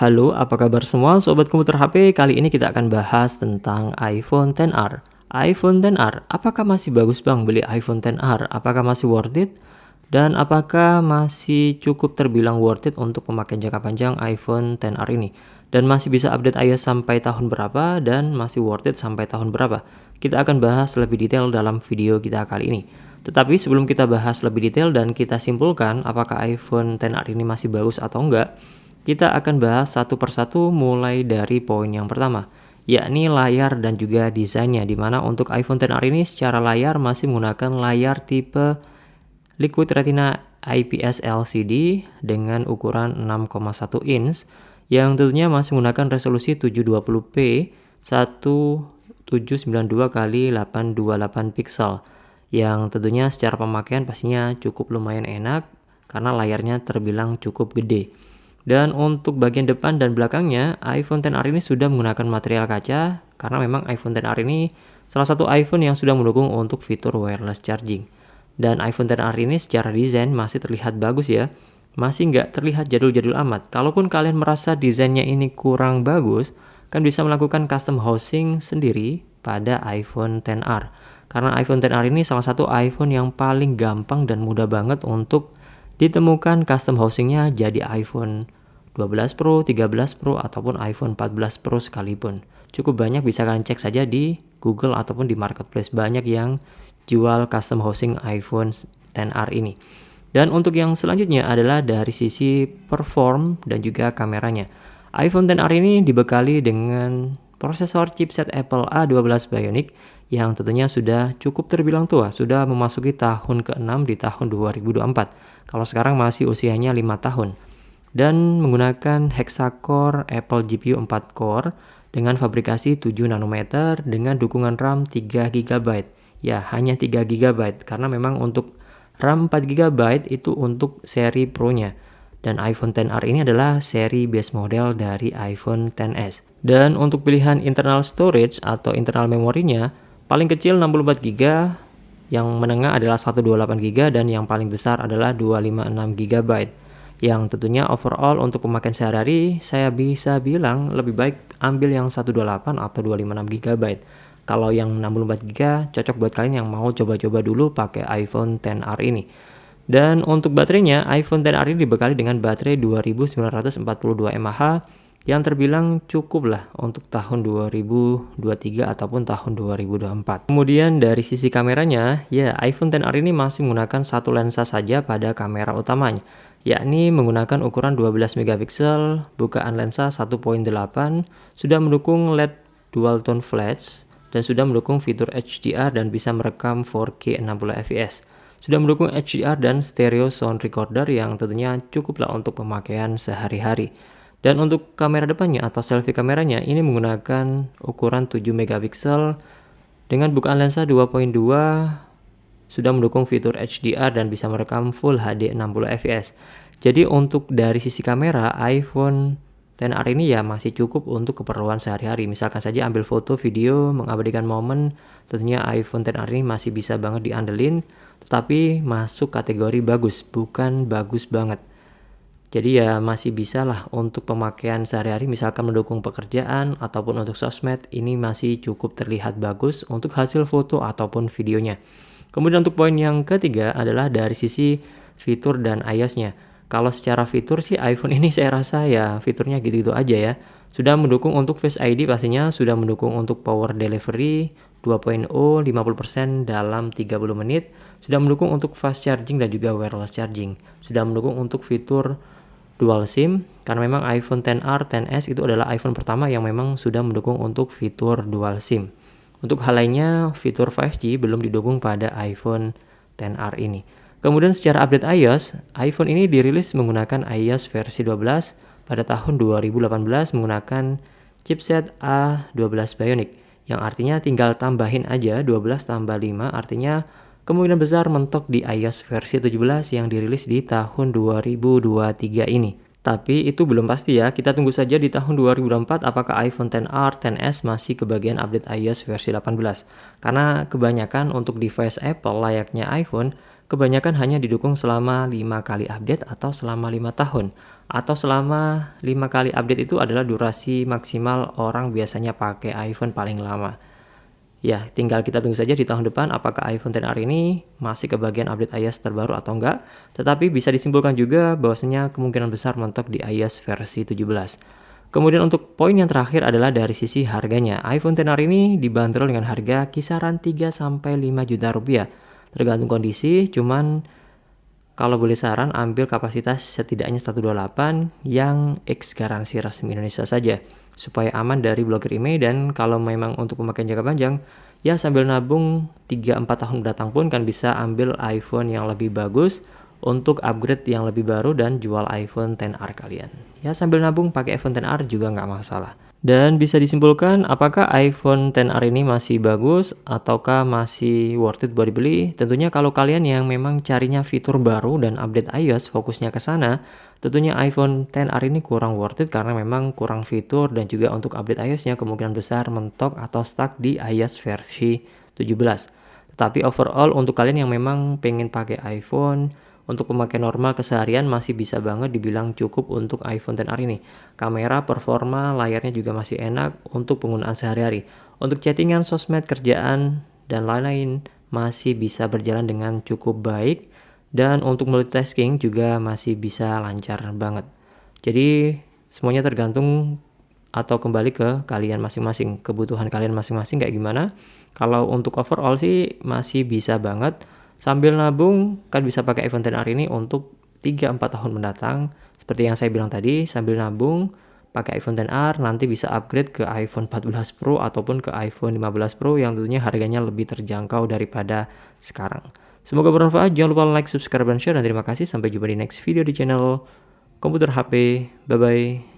Halo, apa kabar semua Sobat Komputer HP? Kali ini kita akan bahas tentang iPhone XR. iPhone XR, apakah masih bagus Bang beli iPhone XR? Apakah masih worth it? Dan apakah masih cukup terbilang worth it untuk pemakaian jangka panjang iPhone XR ini? Dan masih bisa update iOS sampai tahun berapa? Dan masih worth it sampai tahun berapa? Kita akan bahas lebih detail dalam video kita kali ini. Tetapi sebelum kita bahas lebih detail dan kita simpulkan apakah iPhone XR ini masih bagus atau enggak, kita akan bahas satu persatu mulai dari poin yang pertama, yakni layar dan juga desainnya, dimana untuk iPhone XR ini secara layar masih menggunakan layar tipe Liquid Retina IPS LCD dengan ukuran 6,1 inch yang tentunya masih menggunakan resolusi 720p 1792 x 828 pixel yang tentunya secara pemakaian pastinya cukup lumayan enak karena layarnya terbilang cukup gede. Dan untuk bagian depan dan belakangnya, iPhone XR ini sudah menggunakan material kaca karena memang iPhone XR ini salah satu iPhone yang sudah mendukung untuk fitur wireless charging. Dan iPhone XR ini secara desain masih terlihat bagus ya, masih nggak terlihat jadul-jadul amat. Kalaupun kalian merasa desainnya ini kurang bagus, kan bisa melakukan custom housing sendiri pada iPhone XR. Karena iPhone XR ini salah satu iPhone yang paling gampang dan mudah banget untuk ditemukan custom housingnya jadi iPhone 12 Pro, 13 Pro, ataupun iPhone 14 Pro sekalipun. Cukup banyak, bisa kalian cek saja di Google ataupun di Marketplace. Banyak yang jual custom housing iPhone XR ini. Dan untuk yang selanjutnya adalah dari sisi perform dan juga kameranya. iPhone XR ini dibekali dengan prosesor chipset Apple A12 Bionic yang tentunya sudah cukup terbilang tua, sudah memasuki tahun ke-6 di tahun 2024. Kalau sekarang masih usianya 5 tahun. Dan menggunakan hexa-core Apple GPU 4 core dengan fabrikasi 7 nanometer dengan dukungan RAM 3 GB. Ya, hanya 3 GB karena memang untuk RAM 4 GB itu untuk seri Pro-nya. Dan iPhone XR ini adalah seri base model dari iPhone XS. Dan untuk pilihan internal storage atau internal memorinya, paling kecil 64 GB, yang menengah adalah 128 GB, dan yang paling besar adalah 256 GB. Yang tentunya overall untuk pemakaian sehari-hari, saya bisa bilang lebih baik ambil yang 128 atau 256 GB. Kalau yang 64 GB cocok buat kalian yang mau coba-coba dulu pakai iPhone XR ini. Dan untuk baterainya, iPhone XR ini dibekali dengan baterai 2942 mAh yang terbilang cukup lah untuk tahun 2023 ataupun tahun 2024. Kemudian dari sisi kameranya, ya iPhone XR ini masih menggunakan satu lensa saja pada kamera utamanya, yakni menggunakan ukuran 12 megapiksel, bukaan lensa 1.8, sudah mendukung LED dual tone flash, dan sudah mendukung fitur HDR dan bisa merekam 4K 60 fps. Sudah mendukung HDR dan stereo sound recorder yang tentunya cukuplah untuk pemakaian sehari-hari. Dan untuk kamera depannya atau selfie kameranya ini menggunakan ukuran 7 megapiksel dengan bukaan lensa 2.2, sudah mendukung fitur HDR dan bisa merekam Full HD 60 fps. Jadi untuk dari sisi kamera, iPhone XR ini ya masih cukup untuk keperluan sehari-hari. Misalkan saja ambil foto, video, mengabadikan momen, tentunya iPhone XR ini masih bisa banget diandelin, tetapi masuk kategori bagus, bukan bagus banget. Jadi ya masih bisa lah untuk pemakaian sehari-hari, misalkan mendukung pekerjaan ataupun untuk sosmed, ini masih cukup terlihat bagus untuk hasil foto ataupun videonya. Kemudian untuk poin yang ketiga adalah dari sisi fitur dan iOS-nya. Kalau secara fitur sih iPhone ini saya rasa ya fiturnya gitu-gitu aja ya. Sudah mendukung untuk Face ID pastinya, sudah mendukung untuk Power Delivery 2.0 50% dalam 30 menit, sudah mendukung untuk fast charging dan juga wireless charging. Sudah mendukung untuk fitur dual SIM, karena memang iPhone XR, XS itu adalah iPhone pertama yang memang sudah mendukung untuk fitur dual SIM. Untuk hal lainnya, fitur 5G belum didukung pada iPhone XR ini. Kemudian secara update iOS, iPhone ini dirilis menggunakan iOS versi 12 pada tahun 2018 menggunakan chipset A12 Bionic, yang artinya tinggal tambahin aja 12 tambah 5, artinya kemungkinan besar mentok di iOS versi 17 yang dirilis di tahun 2023 ini. Tapi itu belum pasti ya, kita tunggu saja di tahun 2024 apakah iPhone XR, XS masih kebagian update iOS versi 18. Karena kebanyakan untuk device Apple layaknya iPhone, kebanyakan hanya didukung selama 5 kali update atau selama 5 tahun. Atau selama 5 kali update itu adalah durasi maksimal orang biasanya pakai iPhone paling lama. Ya, tinggal kita tunggu saja di tahun depan apakah iPhone XR ini masih kebagian update iOS terbaru atau enggak. Tetapi bisa disimpulkan juga bahwasanya kemungkinan besar mentok di iOS versi 17. Kemudian untuk poin yang terakhir adalah dari sisi harganya. iPhone XR ini dibanderol dengan harga kisaran 3-5 juta rupiah. Tergantung kondisi, cuman kalau boleh saran ambil kapasitas setidaknya 128 yang X garansi resmi Indonesia saja supaya aman dari blokir IMEI, dan kalau memang untuk pemakaian jangka panjang ya sambil nabung 3-4 tahun mendatang pun kan bisa ambil iPhone yang lebih bagus untuk upgrade yang lebih baru dan jual iPhone XR kalian. Ya sambil nabung pakai iPhone XR juga nggak masalah. Dan bisa disimpulkan apakah iPhone XR ini masih bagus ataukah masih worth it buat dibeli? Tentunya kalau kalian yang memang carinya fitur baru dan update iOS fokusnya ke sana, tentunya iPhone XR ini kurang worth it karena memang kurang fitur dan juga untuk update iOS-nya kemungkinan besar mentok atau stuck di iOS versi 17. Tetapi overall untuk kalian yang memang pengen pakai iPhone untuk pemakaian normal keseharian masih bisa banget dibilang cukup untuk iPhone XR ini. Kamera, performa, layarnya juga masih enak untuk penggunaan sehari-hari. Untuk chattingan, sosmed, kerjaan, dan lain-lain masih bisa berjalan dengan cukup baik. Dan untuk multitasking juga masih bisa lancar banget. Jadi semuanya tergantung atau kembali ke kalian masing-masing, kebutuhan kalian masing-masing kayak gimana. Kalau untuk overall sih masih bisa banget. Sambil nabung kan bisa pakai iPhone XR ini untuk 3-4 tahun mendatang. Seperti yang saya bilang tadi, sambil nabung pakai iPhone XR nanti bisa upgrade ke iPhone 14 Pro ataupun ke iPhone 15 Pro yang tentunya harganya lebih terjangkau daripada sekarang. Semoga bermanfaat. Jangan lupa like, subscribe, dan share. Dan terima kasih. Sampai jumpa di next video di channel Komputer HP. Bye-bye.